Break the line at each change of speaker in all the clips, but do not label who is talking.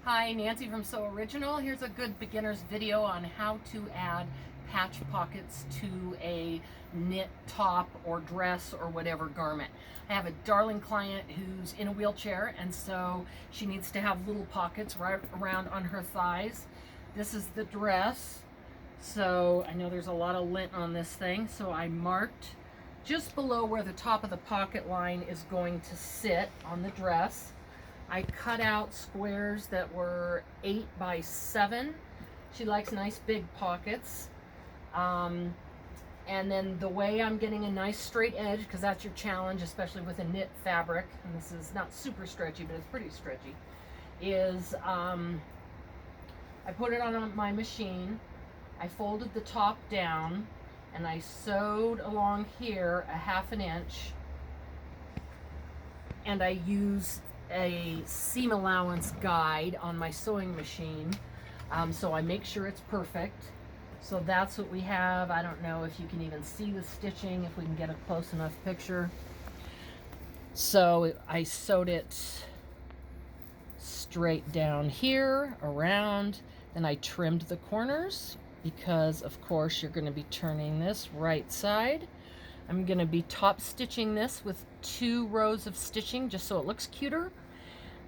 Hi, Nancy from Sew Original. Here's a good beginner's video on how to add patch pockets to a knit top or dress or whatever garment. I have a darling client who's in a wheelchair, and so she needs to have little pockets right around on her thighs. This is the dress. So I know there's a lot of lint on this thing, so I marked just below where the top of the pocket line is going to sit on the dress. I cut out squares that were 8 by 7. She likes nice big pockets. And then the way I'm getting a nice straight edge, because that's your challenge, especially with a knit fabric, and this is not super stretchy, but it's pretty stretchy, is I put it on my machine, I folded the top down, and I sewed along here a 1/2 inch, and I use a seam allowance guide on my sewing machine, so I make sure it's perfect. So that's what we have. I don't know if you can even see the stitching, if we can get a close enough picture. So I sewed it straight down here, around, then I trimmed the corners because of course you're going to be turning this right side. I'm going to be top stitching this with 2 rows of stitching just so it looks cuter.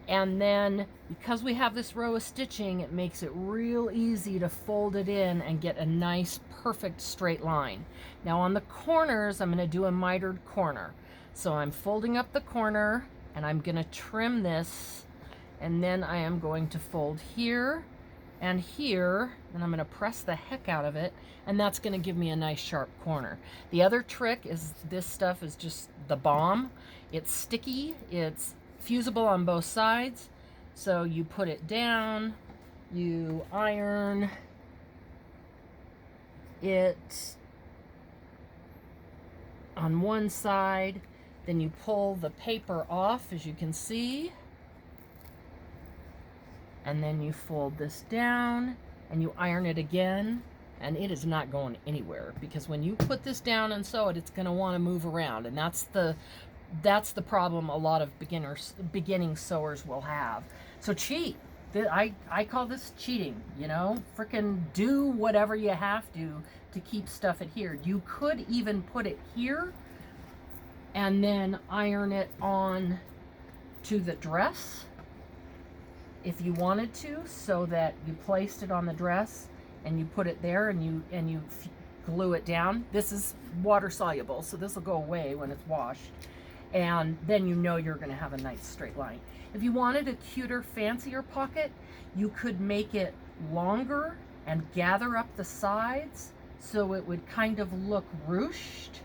And then because we have this row of stitching, it makes it real easy to fold it in and get a nice perfect straight line. Now on the corners, I'm going to do a mitered corner. So I'm folding up the corner and I'm going to trim this, and then I am going to fold here and here, and I'm going to press the heck out of it, and that's going to give me a nice sharp corner. The other trick is this stuff is just the bomb. It's sticky, it's fusible on both sides, so you put it down, you iron it on one side, then you pull the paper off, as you can see, and then you fold this down and you iron it again, and it is not going anywhere, because when you put this down and sew it, it's going to want to move around, and that's the problem a lot of beginning sewers will have. So cheat. I call this cheating, you know? Frickin' do whatever you have to keep stuff adhered. You could even put it here and then iron it on to the dress if you wanted to, so that you placed it on the dress and you put it there and you glue it down. This is water soluble, so this will go away when it's washed, and then you know you're going to have a nice straight line. If you wanted a cuter, fancier pocket, you could make it longer and gather up the sides so it would kind of look ruched.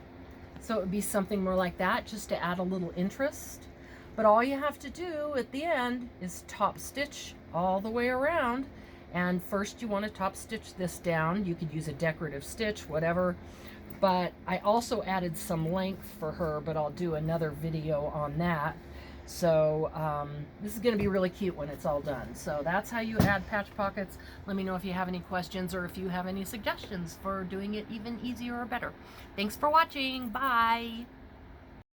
So it would be something more like that, just to add a little interest. But all you have to do at the end is top stitch all the way around. And first you want to top stitch this down. You could use a decorative stitch, whatever. But I also added some length for her, but I'll do another video on that. So this is going to be really cute when it's all done. So that's how you add patch pockets. Let me know if you have any questions or if you have any suggestions for doing it even easier or better. Thanks for watching. Bye.